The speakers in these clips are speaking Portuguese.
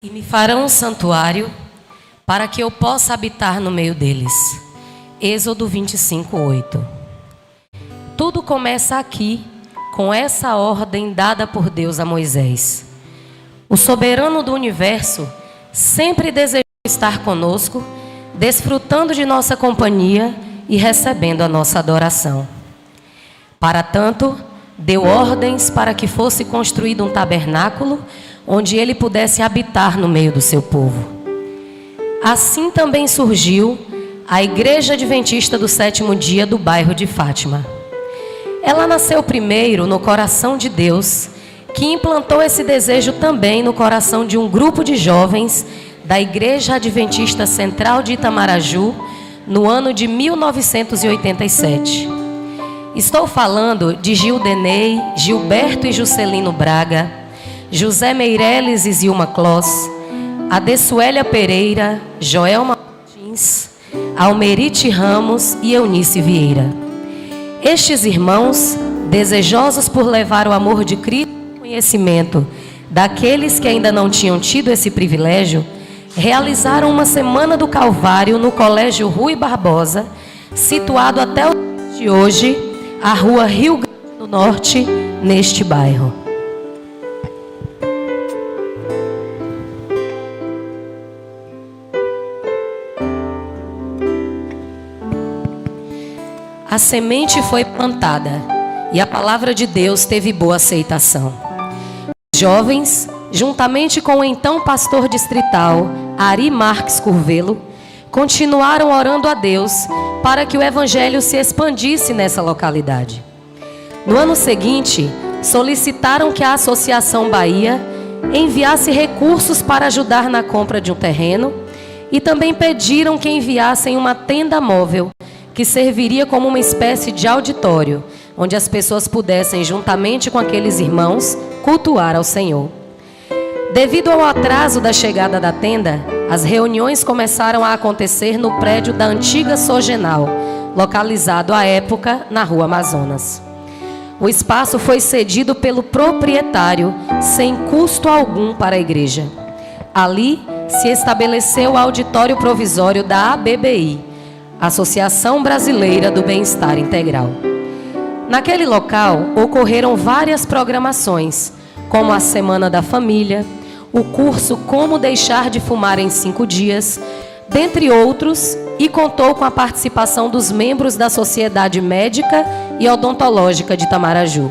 E me farão um santuário para que eu possa habitar no meio deles. Êxodo 25:8. Tudo começa aqui, com essa ordem dada por Deus a Moisés. O soberano do universo sempre desejou estar conosco, desfrutando de nossa companhia e recebendo a nossa adoração. Para tanto, deu ordens para que fosse construído um tabernáculo onde ele pudesse habitar no meio do seu povo. Assim também surgiu a Igreja Adventista do Sétimo Dia do bairro de Fátima. Ela nasceu primeiro no coração de Deus, que implantou esse desejo também no coração de um grupo de jovens da Igreja Adventista Central de Itamaraju, no ano de 1987. Estou falando de Gildenei, Gilberto e Juscelino Braga, José Meireles e Zilma Kloss, Adessuélia Pereira, Joelma Martins, Almerite Ramos e Eunice Vieira. Estes irmãos, desejosos por levar o amor de Cristo ao conhecimento daqueles que ainda não tinham tido esse privilégio, realizaram uma Semana do Calvário no Colégio Rui Barbosa, situado até o dia de hoje, a rua Rio Grande do Norte, neste bairro. A semente foi plantada e a palavra de Deus teve boa aceitação. Os jovens, juntamente com o então pastor distrital Ari Marques Curvelo, continuaram orando a Deus para que o evangelho se expandisse nessa localidade. No ano seguinte, solicitaram que a Associação Bahia enviasse recursos para ajudar na compra de um terreno e também pediram que enviassem uma tenda móvel que serviria como uma espécie de auditório, onde as pessoas pudessem, juntamente com aqueles irmãos, cultuar ao Senhor. Devido ao atraso da chegada da tenda, as reuniões começaram a acontecer no prédio da antiga Sogenal, localizado à época na Rua Amazonas. O espaço foi cedido pelo proprietário, sem custo algum para a igreja. Ali se estabeleceu o auditório provisório da ABBI, Associação Brasileira do Bem-Estar Integral. Naquele local ocorreram várias programações, como a Semana da Família, o curso Como Deixar de Fumar em 5 Dias, dentre outros, e contou com a participação dos membros da Sociedade Médica e Odontológica de Itamaraju.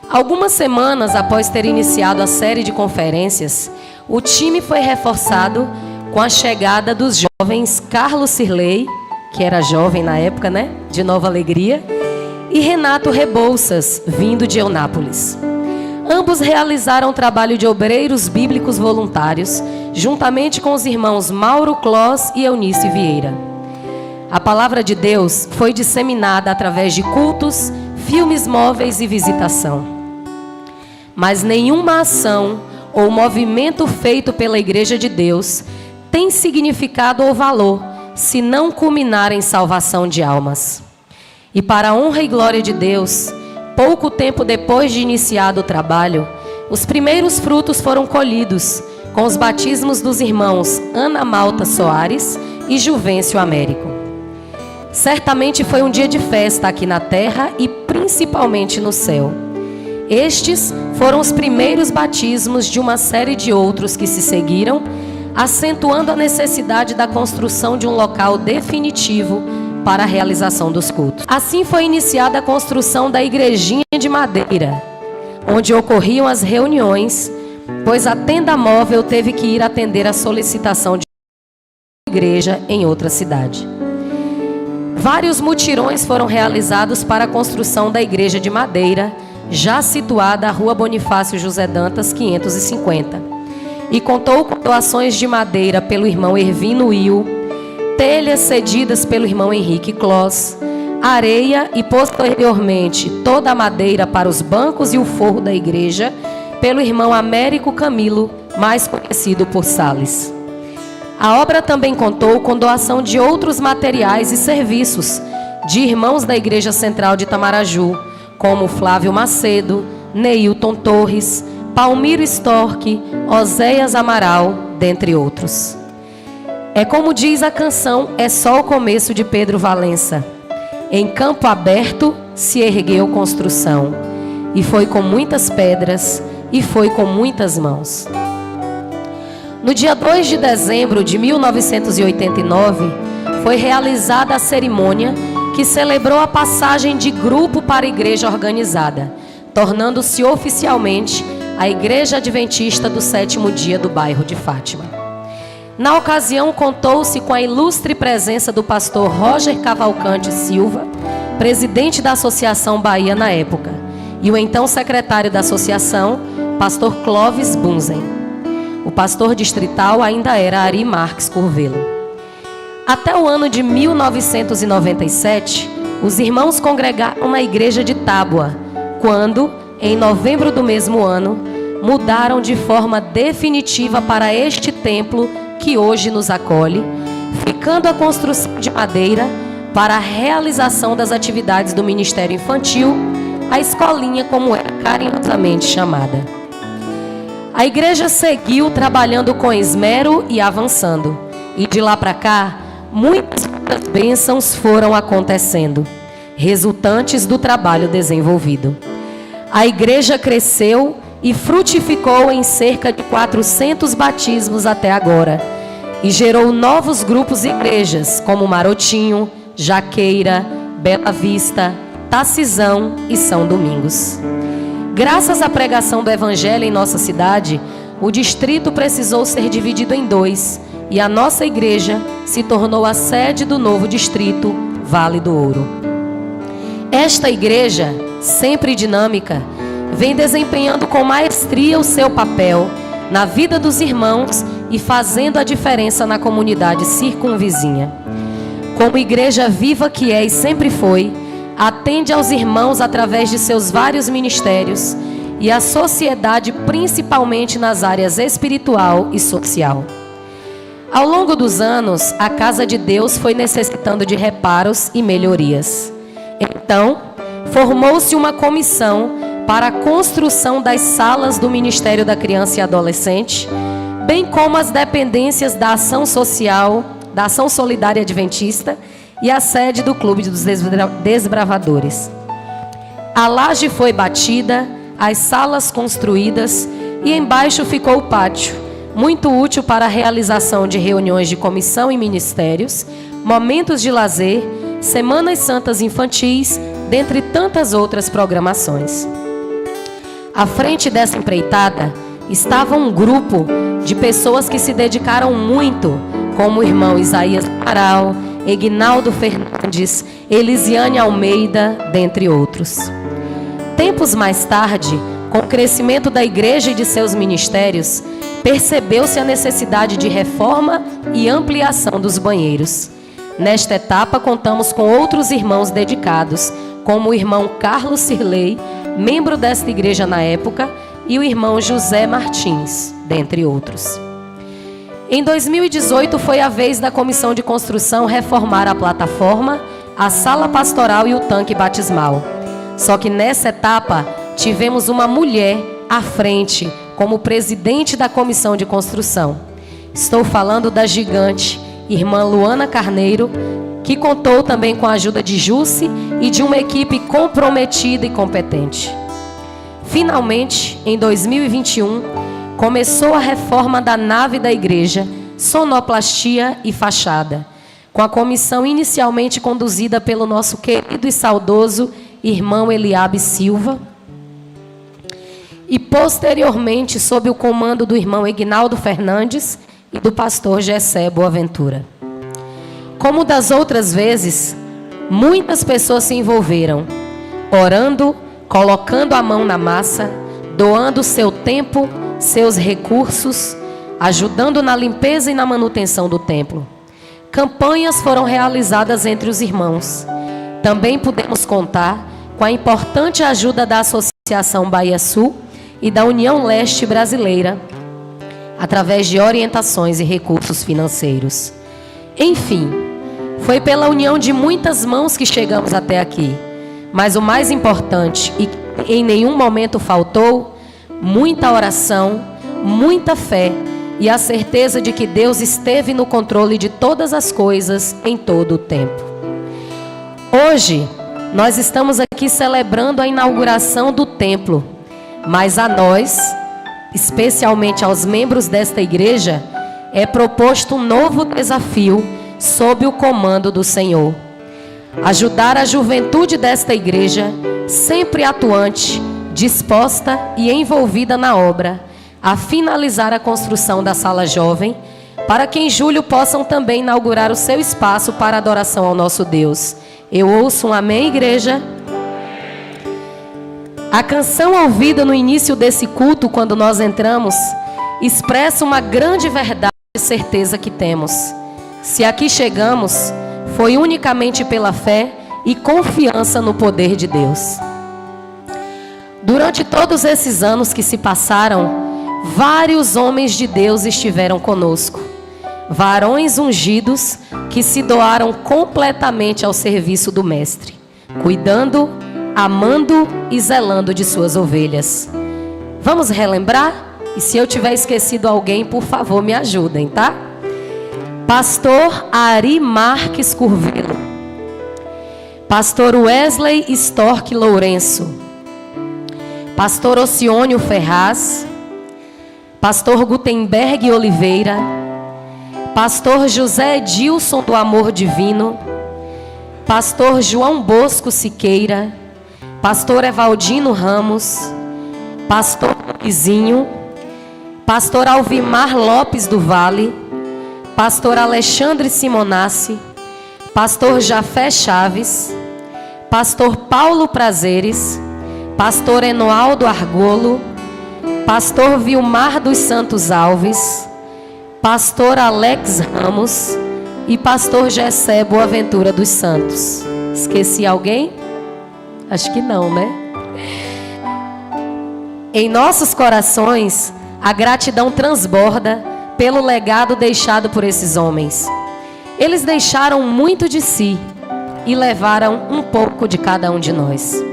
Algumas semanas após ter iniciado a série de conferências, o time foi reforçado com a chegada dos jovens Carlos Cirlei, que era jovem na época, de Nova Alegria, e Renato Rebouças, vindo de Eunápolis. Ambos realizaram trabalho de obreiros bíblicos voluntários, juntamente com os irmãos Mauro Kloss e Eunice Vieira. A palavra de Deus foi disseminada através de cultos, filmes móveis e visitação. Mas nenhuma ação ou movimento feito pela Igreja de Deus tem significado ou valor se não culminar em salvação de almas. E para a honra e glória de Deus, pouco tempo depois de iniciado o trabalho, os primeiros frutos foram colhidos com os batismos dos irmãos Ana Malta Soares e Juvencio Américo. Certamente foi um dia de festa aqui na terra e principalmente no céu. Estes foram os primeiros batismos de uma série de outros que se seguiram, acentuando a necessidade da construção de um local definitivo para a realização dos cultos. Assim foi iniciada a construção da igrejinha de madeira, onde ocorriam as reuniões, pois a tenda móvel teve que ir atender a solicitação de uma igreja em outra cidade. Vários mutirões foram realizados para a construção da igreja de madeira, já situada à Rua Bonifácio José Dantas, 550. E contou com doações de madeira pelo irmão Ervino Will, telhas cedidas pelo irmão Henrique Kloss, areia e posteriormente toda a madeira para os bancos e o forro da igreja pelo irmão Américo Camilo, mais conhecido por Salles. A obra também contou com doação de outros materiais e serviços de irmãos da Igreja Central de Itamaraju, como Flávio Macedo, Neilton Torres, Palmiro Storck, Oséias Amaral, dentre outros. É como diz a canção É Só o Começo, de Pedro Valença: em campo aberto se ergueu construção, e foi com muitas pedras, e foi com muitas mãos. No dia 2 de dezembro de 1989, foi realizada a cerimônia que celebrou a passagem de grupo para a igreja organizada, tornando-se oficialmente a Igreja Adventista do Sétimo Dia do bairro de Fátima. Na ocasião, contou-se com a ilustre presença do pastor Roger Cavalcante Silva, presidente da Associação Bahia na época, e o então secretário da associação, pastor Clóvis Bunzen. O pastor distrital ainda era Ari Marques Curvelo. Até o ano de 1997, os irmãos congregaram na igreja de Tábua, quando, em novembro do mesmo ano, mudaram de forma definitiva para este templo que hoje nos acolhe, ficando a construção de madeira para a realização das atividades do Ministério Infantil, a escolinha como era carinhosamente chamada. A igreja seguiu trabalhando com esmero e avançando, e de lá para cá, muitas bênçãos foram acontecendo, resultantes do trabalho desenvolvido. A igreja cresceu e frutificou em cerca de 400 batismos até agora, e gerou novos grupos e igrejas, como Marotinho, Jaqueira, Bela Vista, Tacisão e São Domingos. Graças à pregação do Evangelho em nossa cidade, o distrito precisou ser dividido em dois, e a nossa igreja se tornou a sede do novo distrito, Vale do Ouro. Esta igreja, sempre dinâmica, vem desempenhando com maestria o seu papel na vida dos irmãos e fazendo a diferença na comunidade circunvizinha. Como igreja viva que é e sempre foi, atende aos irmãos através de seus vários ministérios e à sociedade, principalmente nas áreas espiritual e social. Ao longo dos anos, a Casa de Deus foi necessitando de reparos e melhorias. Então, formou-se uma comissão para a construção das salas do Ministério da Criança e Adolescente, bem como as dependências da Ação Social, da Ação Solidária Adventista e a sede do Clube dos Desbravadores. A laje foi batida, as salas construídas e embaixo ficou o pátio, muito útil para a realização de reuniões de comissão e ministérios, momentos de lazer, semanas santas infantis, dentre tantas outras programações. À frente dessa empreitada estava um grupo de pessoas que se dedicaram muito, como o irmão Isaías Amaral, Egnaldo Fernandes, Elisiane Almeida, dentre outros. Tempos mais tarde, com o crescimento da igreja e de seus ministérios, percebeu-se a necessidade de reforma e ampliação dos banheiros. Nesta etapa, contamos com outros irmãos dedicados, como o irmão Carlos Cirlei, membro desta igreja na época, e o irmão José Martins, dentre outros. Em 2018 foi a vez da Comissão de Construção reformar a plataforma, a sala pastoral e o tanque batismal. Só que nessa etapa tivemos uma mulher à frente como presidente da Comissão de Construção. Estou falando da gigante, irmã Luana Carneiro, que contou também com a ajuda de Jusce e de uma equipe comprometida e competente. Finalmente, em 2021, começou a reforma da nave da igreja, sonoplastia e fachada, com a comissão inicialmente conduzida pelo nosso querido e saudoso irmão Eliabe Silva, e posteriormente sob o comando do irmão Egnaldo Fernandes e do pastor Gessé Boaventura. Como das outras vezes, muitas pessoas se envolveram, orando, colocando a mão na massa, doando seu tempo, seus recursos, ajudando na limpeza e na manutenção do templo. Campanhas foram realizadas entre os irmãos. Também pudemos contar com a importante ajuda da Associação Bahia Sul e da União Leste Brasileira, através de orientações e recursos financeiros. Enfim, foi pela união de muitas mãos que chegamos até aqui. Mas o mais importante, e que em nenhum momento faltou, muita oração, muita fé e a certeza de que Deus esteve no controle de todas as coisas em todo o tempo. Hoje, nós estamos aqui celebrando a inauguração do templo, mas a nós, especialmente aos membros desta igreja, é proposto um novo desafio sob o comando do Senhor. Ajudar a juventude desta igreja, sempre atuante, disposta e envolvida na obra, a finalizar a construção da sala jovem, para que em julho possam também inaugurar o seu espaço para adoração ao nosso Deus. Eu ouço um amém, igreja? A canção ouvida no início desse culto, quando nós entramos, expressa uma grande verdade e certeza que temos. Se aqui chegamos, foi unicamente pela fé e confiança no poder de Deus. Durante todos esses anos que se passaram, vários homens de Deus estiveram conosco. Varões ungidos que se doaram completamente ao serviço do Mestre, cuidando, amando e zelando de suas ovelhas. Vamos relembrar? E se eu tiver esquecido alguém, por favor, me ajudem, tá? Pastor Ari Marques Curvelo, Pastor Wesley Storck Lourenço, Pastor Ociônio Ferraz, Pastor Gutenberg Oliveira, Pastor José Edilson do Amor Divino, Pastor João Bosco Siqueira, Pastor Evaldino Ramos, Pastor Luizinho, Pastor Alvimar Lopes do Vale, Pastor Alexandre Simonassi, Pastor Jafé Chaves, Pastor Paulo Prazeres, Pastor Enoaldo Argolo, Pastor Vilmar dos Santos Alves, Pastor Alex Ramos e Pastor Gessé Boaventura dos Santos. Esqueci alguém? Acho que não, né? Em nossos corações, a gratidão transborda pelo legado deixado por esses homens. Eles deixaram muito de si e levaram um pouco de cada um de nós.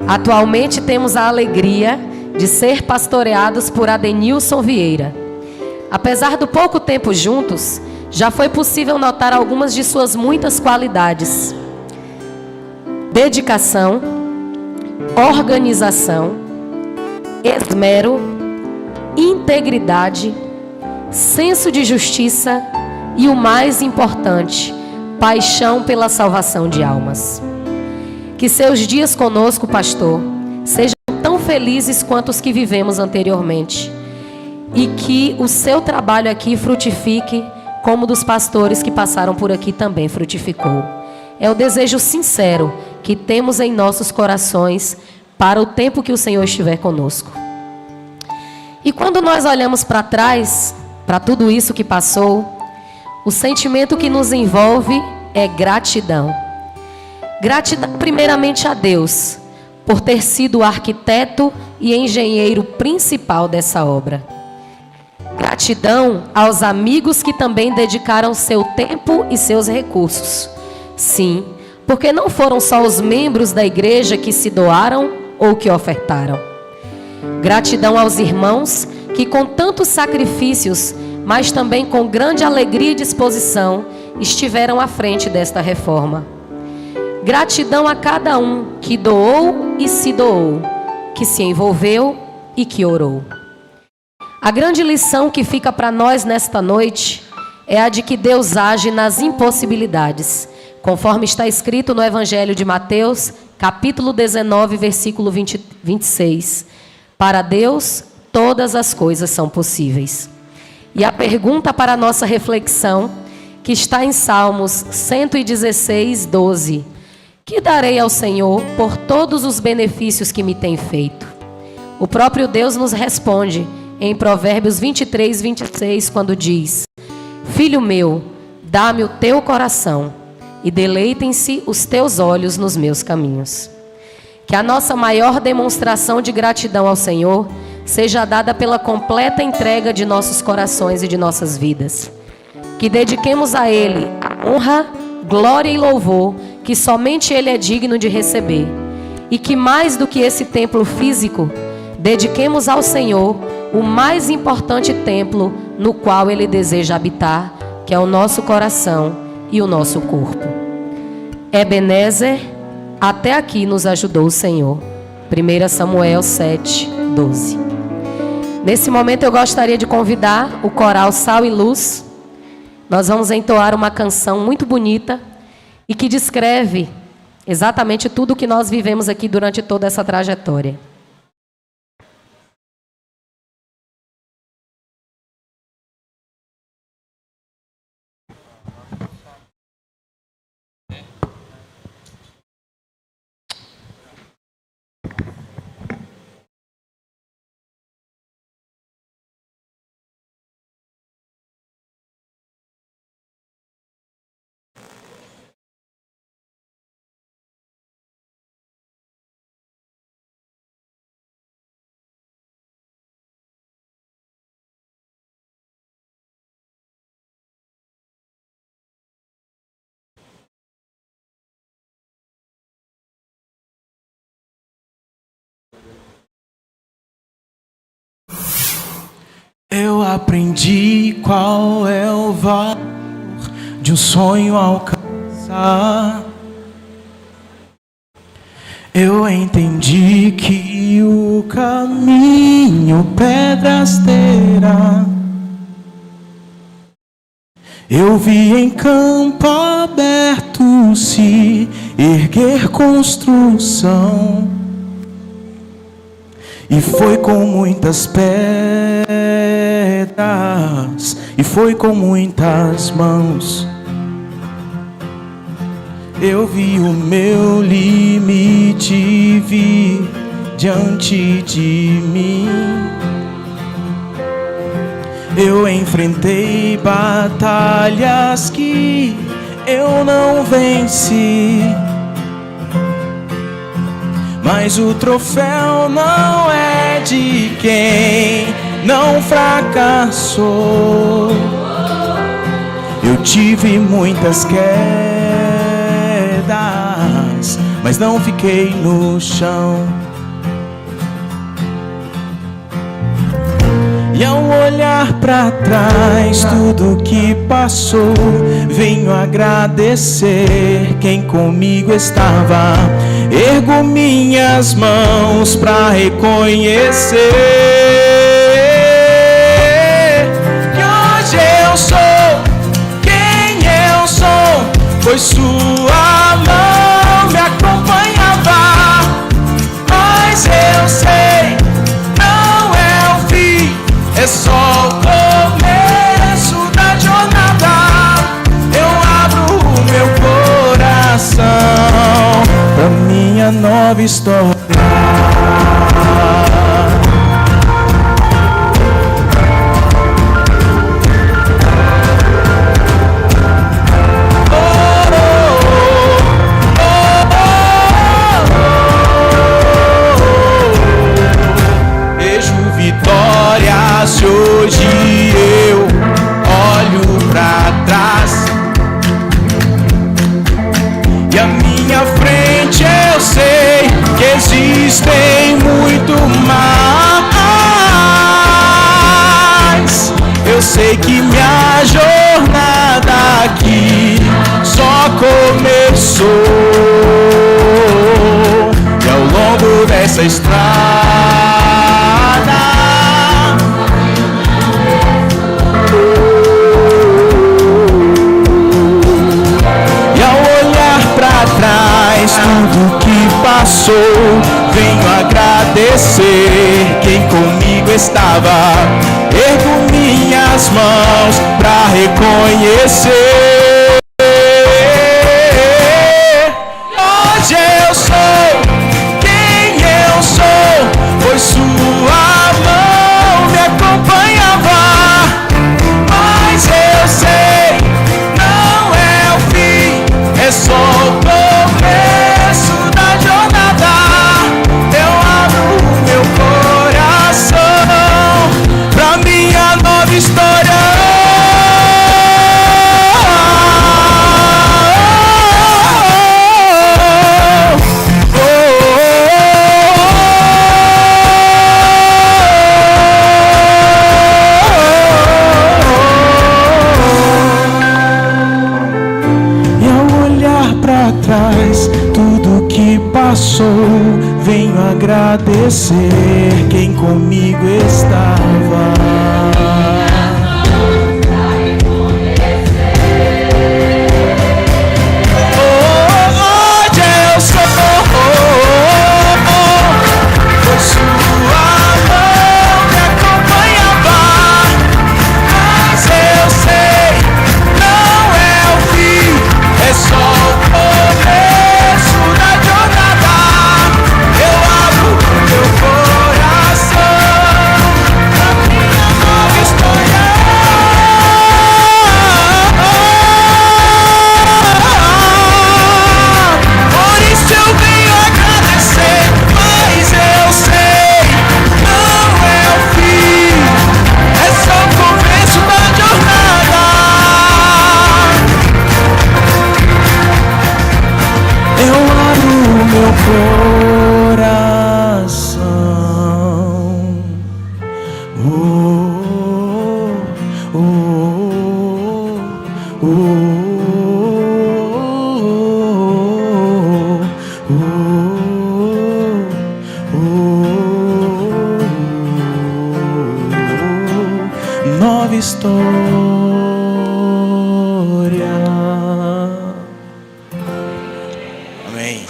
Atualmente temos a alegria de ser pastoreados por Adenilson Vieira. Apesar do pouco tempo juntos, já foi possível notar algumas de suas muitas qualidades: dedicação, organização, esmero, integridade, senso de justiça e, o mais importante, paixão pela salvação de almas. Que seus dias conosco, pastor, sejam tão felizes quanto os que vivemos anteriormente, e que o seu trabalho aqui frutifique como dos pastores que passaram por aqui também frutificou. É o desejo sincero que temos em nossos corações para o tempo que o Senhor estiver conosco. E quando nós olhamos para trás, para tudo isso que passou, o sentimento que nos envolve é gratidão. Gratidão primeiramente a Deus, por ter sido o arquiteto e engenheiro principal dessa obra. Gratidão aos amigos que também dedicaram seu tempo e seus recursos. Sim, porque não foram só os membros da igreja que se doaram ou que ofertaram. Gratidão aos irmãos que, com tantos sacrifícios, mas também com grande alegria e disposição, estiveram à frente desta reforma. Gratidão a cada um que doou e se doou, que se envolveu e que orou. A grande lição que fica para nós nesta noite é a de que Deus age nas impossibilidades, conforme está escrito no Evangelho de Mateus, capítulo 19, versículo 26. Para Deus, todas as coisas são possíveis. E a pergunta para a nossa reflexão, que está em Salmos 116, 12. Que darei ao Senhor por todos os benefícios que me tem feito? O próprio Deus nos responde em Provérbios 23, 26, quando diz: Filho meu, dá-me o teu coração e deleitem-se os teus olhos nos meus caminhos. Que a nossa maior demonstração de gratidão ao Senhor seja dada pela completa entrega de nossos corações e de nossas vidas. Que dediquemos a Ele a honra, glória e louvor que somente Ele é digno de receber. E que mais do que esse templo físico, dediquemos ao Senhor o mais importante templo no qual Ele deseja habitar, que é o nosso coração e o nosso corpo. Ebenezer, até aqui nos ajudou o Senhor. 1 Samuel 7:12. Nesse momento eu gostaria de convidar o coral Sal e Luz. Nós vamos entoar uma canção muito bonita e que descreve exatamente tudo o que nós vivemos aqui durante toda essa trajetória. Eu aprendi qual é o valor de um sonho alcançar. Eu entendi que o caminho pedras terá. Eu vi em campo aberto se erguer construção. E foi com muitas pedras, e foi com muitas mãos. Eu vi o meu limite vir diante de mim. Eu enfrentei batalhas que eu não venci. Mas o troféu não é de quem não fracassou. Eu tive muitas quedas, mas não fiquei no chão. E ao olhar pra trás tudo que passou, venho agradecer quem comigo estava. Ergo minhas mãos pra reconhecer que hoje eu sou quem eu sou, pois sua mão me acompanhava. Mas eu sei, não é o fim, é só o começo da jornada. Eu abro o meu coração pra minha nova história. Vejo vitórias se hoje eu olho pra trás. E a minha frente eu sei que existem muito mais. Eu sei que minha jornada aqui só começou. E ao longo dessa estrada tudo que passou, venho agradecer quem comigo estava. Ergo minhas mãos pra reconhecer. Hoje eu sou quem eu sou, pois sua mão me acompanhava. Mas eu sei, não é o fim, é só o começo da jornada. Eu abro o meu coração pra minha nova história. passou, venho agradecer quem comigo estava. Hoje eu sou, foi sua mão me acompanhava, mas eu sei, não é o fim, é só o começo da jornada. Eu abro o meu coração pra minha nova história. Por isso eu venho agradecer, mas eu sei, não é o fim, é só o começo da jornada. Eu abro o meu coração. Oh, oh, oh, oh, nova história. Amém.